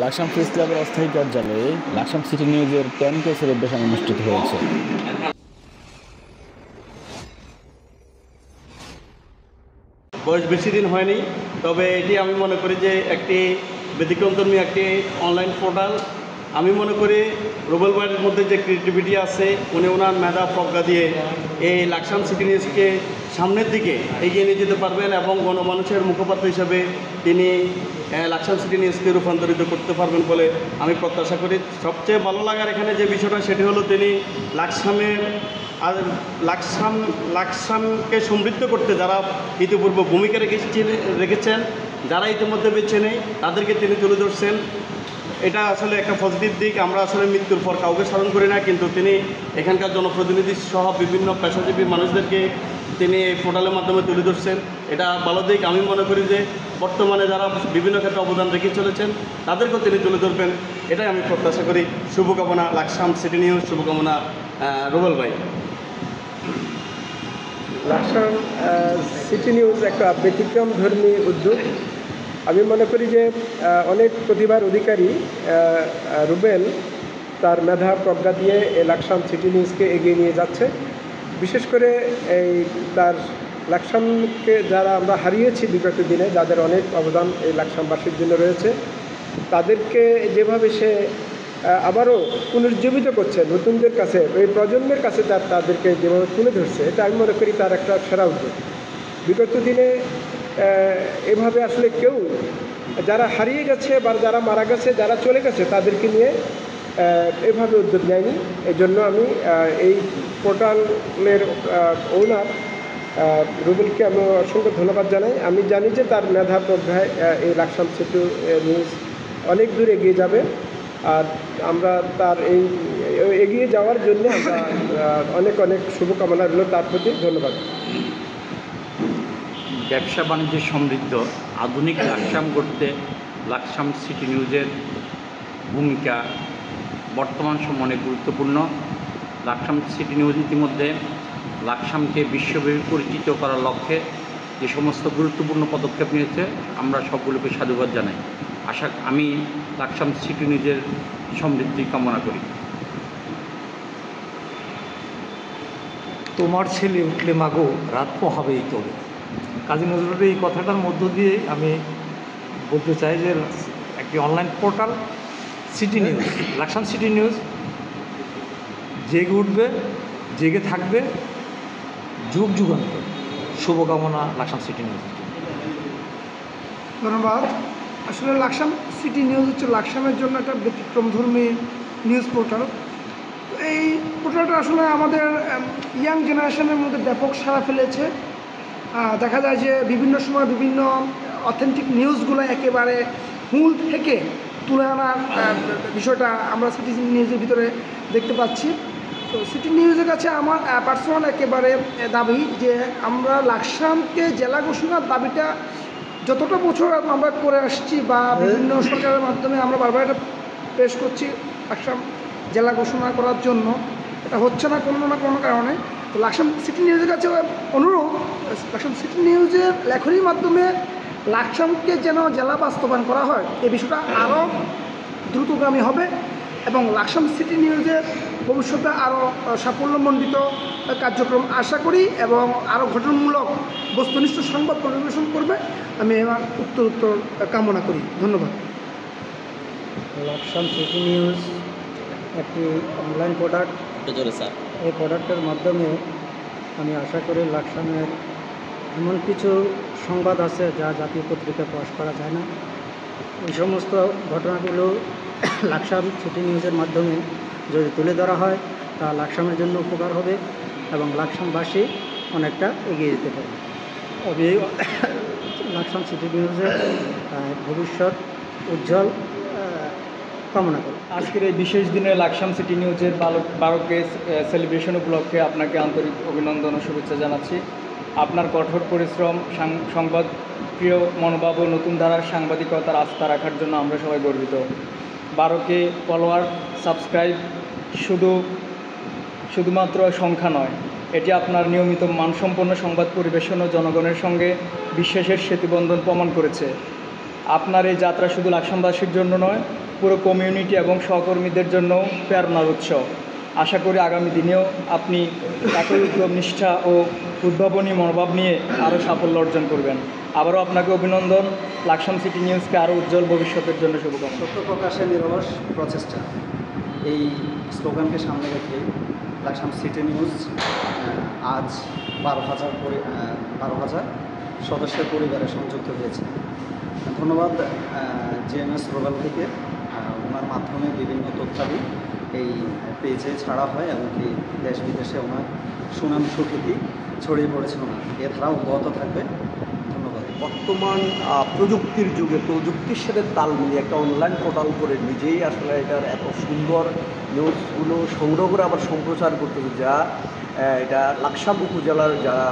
Laksam press ক্লাবের অস্থায়ী কার্যালয়ে লাকসাম সিটি নিউজের 10K সেলিব্রেশন অনুষ্ঠিত হয়েছে। বয়স বেশি দিন হয়নি, তবে এটি আমি মনে করি যে একটি ব্যতিক্রমধর্মী একটি অনলাইন পোর্টাল। আমি মনে করি রুবেল ভাইয়ের মধ্যে যে ক্রিয়েটিভিটি আছে, উনি ওনার মেধা প্রজ্ঞা দিয়ে এই লাকসাম সিটি নিউজকে সামনের দিকে এগিয়ে নিয়ে যেতে পারবেন এবং গণমানুষের মুখপাত্র হিসাবে তিনি লাকসাম সিটি নিউজকে রূপান্তরিত করতে পারবেন বলে আমি প্রত্যাশা করি। সবচেয়ে ভালো লাগার এখানে যে বিষয়টা সেটি হলো তিনি লাকসামকে সমৃদ্ধ করতে যারা ইতিপূর্বে ভূমিকা রেখেছেন, যারা ইতিমধ্যে বেছে নেই তাদেরকে তিনি তুলে ধরছেন। এটা আসলে একটা পজিটিভ দিক। আমরা আসলে মৃত্যুর পর কাউকে স্মরণ করি না, কিন্তু তিনি এখানকার জনপ্রতিনিধি সহ বিভিন্ন পেশাজীবী মানুষদেরকে তিনি এই পোর্টালের মাধ্যমে তুলে ধরছেন। এটা ভালো দিক। আমি মনে করি যে বর্তমানে যারা বিভিন্ন ক্ষেত্রে অবদান রেখে চলেছেন তাদেরকেও তিনি তুলে ধরবেন, এটাই আমি প্রত্যাশা করি। শুভকামনা লাকসাম সিটি নিউজ, শুভকামনা রুবেল ভাই। লাকসাম সিটি নিউজ একটা ব্যতিক্রমধর্মী উদ্যোগ। আমি মনে করি যে অনেক প্রতিভার অধিকারী রুবেল তার মেধা প্রজ্ঞা দিয়ে এই লাকসাম সিটি নিউজকে এগিয়ে নিয়ে যাচ্ছে। বিশেষ করে এই তার লাকসামকে যারা আমরা হারিয়েছি বিগত দিনে, যাদের অনেক অবদান এই লাকসামবাসীর জন্য রয়েছে, তাদেরকে যেভাবে সে আবারও পুনর্জীবিত করছে নতুনদের কাছে, এই প্রজন্মের কাছে তাদেরকে যেভাবে তুলে ধরছে, এটা আমি মনে করি তার একটা সেরা উদ্যোগ। বিগত দিনে এভাবে আসলে কেউ যারা হারিয়ে গেছে বা যারা মারা গেছে, যারা চলে গেছে, তাদেরকে নিয়ে এভাবে উদ্যোগ নেয়নি। এই জন্য আমি এই পোর্টালের ওনার রুবেলকে আমি অসংখ্য ধন্যবাদ জানাই। আমি জানি যে তার মেধা প্রজ্ঞায় এই লাকসাম সিটি নিউজ অনেক দূর এগিয়ে যাবে, আর আমরা তার এই এগিয়ে যাওয়ার জন্য আমরা অনেক অনেক শুভকামনা রইল তার প্রতি। ধন্যবাদ। ব্যবসা বাণিজ্যে সমৃদ্ধ আধুনিক লাকসাম গড়তে লাকসাম সিটি নিউজের ভূমিকা বর্তমান সময়ে অনেক গুরুত্বপূর্ণ। লাকসাম সিটি নিউজ ইতিমধ্যে লাকসামকে বিশ্বব্যাপী পরিচিত করার লক্ষ্যে যে সমস্ত গুরুত্বপূর্ণ পদক্ষেপ নিয়েছে, আমরা সবগুলোকে সাধুবাদ জানাই। আমি লাকসাম সিটি নিউজের সমৃদ্ধি কামনা করি। তোমার ছেলে উঠলে মাগো রাত পোহাবেই তবে, কাজী নজরুলের এই কথাটার মধ্য দিয়ে আমি বলতে চাই যে একটি online portal city news, Laksam city news জেগে উঠবে, জেগে থাকবে যুগ যুগান্তর। শুভকামনা লাকসাম সিটি নিউজ। ধন্যবাদ। আসলে লাকসাম সিটি নিউজ হচ্ছে লাকসামের জন্য একটা ব্যতিক্রমধর্মী নিউজ পোর্টাল। এই পোর্টালটা আসলে আমাদের ইয়াং জেনারেশনের মধ্যে ব্যাপক সাড়া ফেলেছে। দেখা যায় যে বিভিন্ন সময় বিভিন্ন অথেন্টিক নিউজগুলো একেবারে মূল থেকে তুলে আনার বিষয়টা আমরা সিটি নিউজের ভিতরে দেখতে পাচ্ছি। তো সিটি নিউজের কাছে আমার পার্সোনাল একেবারে দাবি যে আমরা লাকসামকে জেলা ঘোষণার দাবিটা যতটা বছর আমরা করে আসছি বা বিভিন্ন সরকারের মাধ্যমে আমরা বারবার এটা পেশ করছি লাকসাম জেলা ঘোষণা করার জন্য, এটা হচ্ছে না কোনো না কোনো কারণে। তো লাকসাম সিটি নিউজের কাছে অনুরোধ, লাকসাম সিটি নিউজের লেখনীর মাধ্যমে লাকসামকে যেন জেলা বাস্তবায়ন করা হয়, এই বিষয়টা আরও দ্রুতগামী হবে এবং লাকসাম সিটি নিউজের ভবিষ্যতে আরও সাফল্যমণ্ডিত কার্যক্রম আশা করি এবং আরও গঠনমূলক বস্তুনিষ্ঠ সংবাদ পরিবেশন করবে, আমি এবার উত্তর কামনা করি। ধন্যবাদ। লাকসাম সিটি নিউজ একটি অনলাইন প্রোডাক্ট। এই প্রোডাক্টের মাধ্যমে আমি আশা করি লাকসামের এমন কিছু সংবাদ আছে যা জাতীয় পত্রিকায় প্রকাশ করা যায় না, ওই সমস্ত ঘটনাগুলো লাকসাম সিটি নিউজের মাধ্যমে যদি তুলে ধরা হয় তা লাকসামের জন্য উপকার হবে এবং লাকসামবাসী অনেকটা এগিয়ে যেতে পারবে। আমি লাকসাম সিটি নিউজের ভবিষ্যৎ উজ্জ্বল কামনা করি। আজকের এই বিশেষ দিনে লাকসাম সিটি নিউজের 12K সেলিব্রেশন উপলক্ষে আপনাকে আন্তরিক অভিনন্দন ও শুভেচ্ছা জানাচ্ছি। আপনার কঠোর পরিশ্রম, সংবাদ প্রিয় মনোভাব ও নতুন ধারার সাংবাদিকতার আস্থা রাখার জন্য আমরা সবাই গর্বিত। 12K ফলোয়ার, সাবস্ক্রাইব শুধুমাত্র সংখ্যা নয়, এটি আপনার নিয়মিত মানসম্পন্ন সংবাদ পরিবেশন ও জনগণের সঙ্গে বিশ্বাসের সেতুবন্ধন প্রমাণ করেছে। আপনার এই যাত্রা শুধু লাকসামবাসীর জন্য নয়, পুরো কমিউনিটি এবং সহকর্মীদের জন্যও প্রেরণার উৎস। আশা করি আগামী দিনেও আপনি একই উদ্যম, নিষ্ঠা ও উদ্ভাবনী মনোভাব নিয়ে আরও সাফল্য অর্জন করবেন। আবারও আপনাকে অভিনন্দন। লাকসাম সিটি নিউজকে আরও উজ্জ্বল ভবিষ্যতের জন্য শুভকামনা। সত্য প্রকাশে নিরলস প্রচেষ্টা, এই স্লোগানকে সামনে রেখে লাকসাম সিটি নিউজ আজ 12,000 সদস্যের পরিবারে সংযুক্ত হয়েছে। ধন্যবাদ JMS রুবেল থেকে, ওনার মাধ্যমে বিভিন্ন তথ্যাদি এই পেজে ছাড়া হয় এবং কি দেশ বিদেশে ওনার সুনাম সুখ্যাতি ছড়িয়ে পড়েছে। ওনার এ ধারা অব্যাহত থাকবে। ধন্যবাদ। বর্তমান প্রযুক্তির যুগে প্রযুক্তির সাথে তাল মিলিয়ে একটা অনলাইন পোর্টাল করে নিজেই আসলে এটার এত সুন্দর নিউজগুলো সংগ্রহ করে আবার সম্প্রচার করতেছে, যা এটা লাকসাম উপজেলার যারা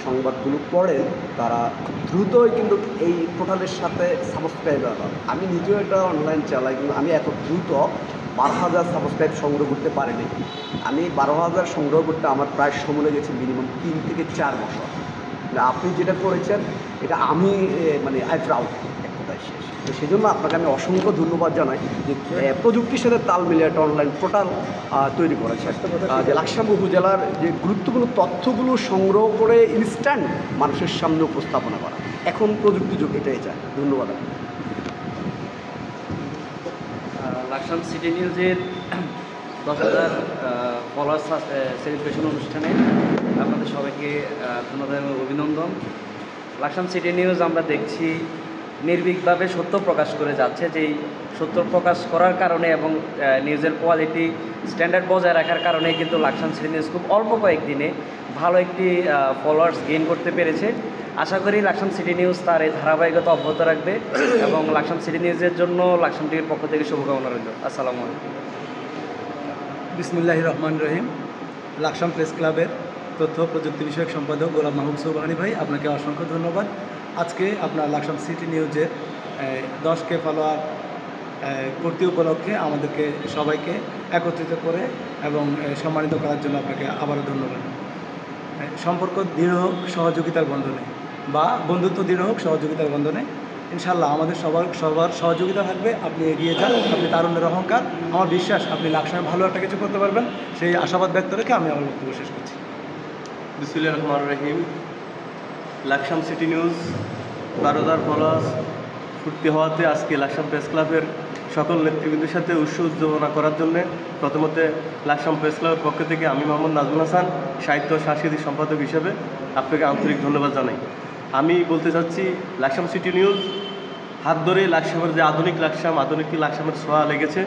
সংবাদগুলো পড়েন তারা খুব দ্রুতই কিন্তু এই পোর্টালের সাথে সাবস্ক্রাইবার হয়। আমি নিজেও এটা অনলাইন চালাই, কিন্তু আমি এত দ্রুত 12,000 সাবস্ক্রাইব সংগ্রহ করতে পারিনি। আমি 12,000 সংগ্রহ করতে আমার প্রায় সময় লেগেছে মিনিমাম 3 থেকে 4 বছর। আপনি যেটা করেছেন এটা আমি আই প্রাউড এক কথায় শেষ। তো সেই জন্য আপনাকে আমি অসংখ্য ধন্যবাদ জানাই যে প্রযুক্তির সাথে তাল মিলিয়ে একটা অনলাইন পোর্টাল তৈরি করেছে, যে লাকসাম উপজেলার যে গুরুত্বপূর্ণ তথ্যগুলো সংগ্রহ করে ইনস্ট্যান্ট মানুষের সামনে উপস্থাপনা করা। এখন প্রযুক্তি যুগ এটাই চায়। ধন্যবাদ। লাকসাম সিটি নিউজের 10,000 ফলোয়ার্স সেলিব্রেশন অনুষ্ঠানে আপনাদের সবাইকে ধন্যবাদ এবং অভিনন্দন। লাকসাম সিটি নিউজ আমরা দেখছি নির্ভীকভাবে সত্য প্রকাশ করে যাচ্ছে, যেই সত্য প্রকাশ করার কারণে এবং নিউজের কোয়ালিটি স্ট্যান্ডার্ড বজায় রাখার কারণে কিন্তু লাকসাম সিটি নিউজ খুব অল্প কয়েকদিনে ভালো একটি ফলোয়ার্স গেইন করতে পেরেছে। আশা করি লাকসাম সিটি নিউজ তার এই ধারাবাহিকতা অব্যাহত রাখবে এবং লাকসাম সিটি নিউজের জন্য লাকসাম টিভির পক্ষ থেকে শুভকামনা রইল। আসসালামু আলাইকুম। বিসমিল্লাহির রহমানির রহিম। লাকসাম প্রেস ক্লাবের তথ্য প্রযুক্তি বিষয়ক সম্পাদক গোলাম মাহবুব সুবহানী ভাই, আপনাকে অসংখ্য ধন্যবাদ। আজকে আপনার লাকসাম সিটি নিউজের 10K ফলোয়ার পূর্তি উপলক্ষে আমাদেরকে সবাইকে একত্রিত করে এবং সম্মানিত করার জন্য আপনাকে আবারও ধন্যবাদ। সম্পর্ক দৃঢ় হোক সহযোগিতার বন্ধনে, বা বন্ধুত্ব দৃঢ় হোক সহযোগিতার বন্ধনে। ইনশাল্লাহ আমাদের সবার সহযোগিতা থাকবে। আপনি এগিয়ে যান, আপনি তারুণ্যের অহংকার। আমার বিশ্বাস আপনি লাকসামে ভালো একটা কিছু করতে পারবেন, সেই আশাবাদ ব্যক্ত রেখে আমি আমার বক্তব্য শেষ করছি। বিসমিল্লাহির রহমানির রহিম। লাকসাম সিটি নিউজ 12,000 ফলোয়ার্স ফুর্তি হওয়াতে আজকে লাকসাম প্রেস ক্লাবের সকল নেতৃবৃন্দের সাথে উদ্যোগনা করার জন্য প্রথমত লাকসাম প্রেস ক্লাবের পক্ষ থেকে আমি মোহাম্মদ নাজমুল হাসান, সাহিত্য সাংস্কৃতিক সম্পাদক হিসেবে আপনাকে আন্তরিক ধন্যবাদ জানাই। আমি বলতে চাচ্ছি লাকসাম সিটি নিউজ হাত ধরে লাকসামের যে আধুনিক লাকসামের ছোঁয়া লেগেছে।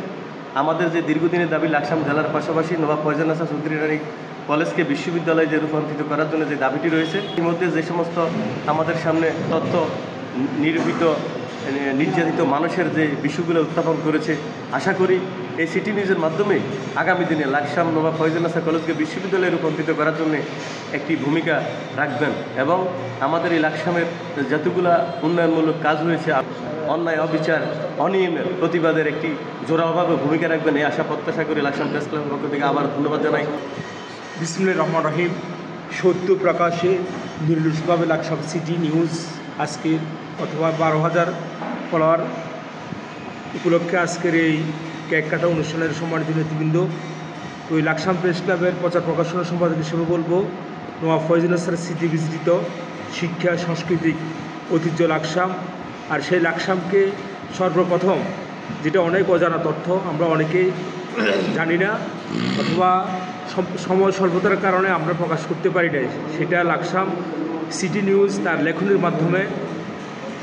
আমাদের যে দীর্ঘদিনের দাবি লাকসাম জেলার পাশাপাশি নবাব ফয়জান্নেছা চৌধুরী রানী কলেজকে বিশ্ববিদ্যালয়ে যে রূপান্তরিত করার জন্য যে দাবিটি রয়েছে, ইতিমধ্যে যে সমস্ত আমাদের সামনে তথ্য নির্যাতিত মানুষের যে বিষয়গুলো উত্থাপন করেছে, আশা করি এই সিটি নিউজের মাধ্যমে আগামী দিনে লাকসাম নবাব ফয়জান্নেছা কলেজকে বিশ্ববিদ্যালয়ে রূপান্তরিত করার জন্য একটি ভূমিকা রাখবেন এবং আমাদের এই লাকসামের যতগুলা উন্নয়নমূলক কাজ হয়েছে, অন্যায় অবিচার অনিয়মের প্রতিবাদের একটি জোরাভাবে ভূমিকা রাখবেন, এই আশা প্রত্যাশা করে লাকসাম প্রেস ক্লাবের পক্ষ থেকে আবার ধন্যবাদ জানাই। বিসমিল্লাহির রহমানির রহিম। সত্য প্রকাশে নির্দিষ্টভাবে লাকসাম সিটি নিউজ আজকের অথবা 12,000 ফলোয়ার উপলক্ষে আজকের এই কেক কাটা অনুষ্ঠানের সম্মানিত নেতৃবৃন্দ, ওই লাকসাম প্রেস ক্লাবের প্রচার প্রকাশনা সম্পাদক হিসেবে বলবো, নওয়াব ফয়জান্নেছার স্মৃতি বিজড়িত শিক্ষা সাংস্কৃতিক ঐতিহ্য লাকসাম। আর সেই লাকসামকে সর্বপ্রথম, যেটা অনেক অজানা তথ্য, আমরা অনেকেই জানি না অথবা সময় স্বল্পতার কারণে আমরা প্রকাশ করতে পারি নাই, সেটা লাকসাম সিটি নিউজ তার লেখনের মাধ্যমে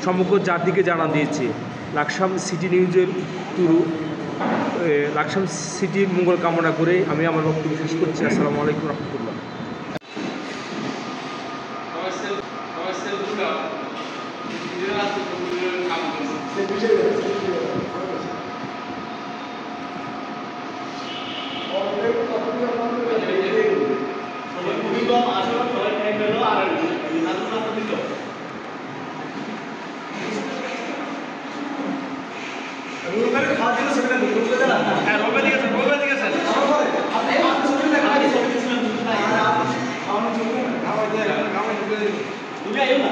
সমগ্র জাতিকে জানা দিয়েছে। লাকসাম সিটি নিউজের থ্রু লাকসাম সিটির মঙ্গল কামনা করে আমি আমার বক্তব্য শেষ করছি। আসসালামু আলাইকুম রহমতুল্লাহ। তুমি আইও না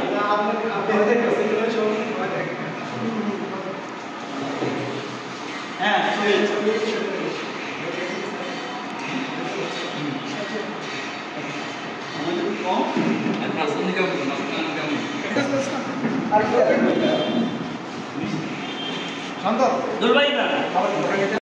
শান্ত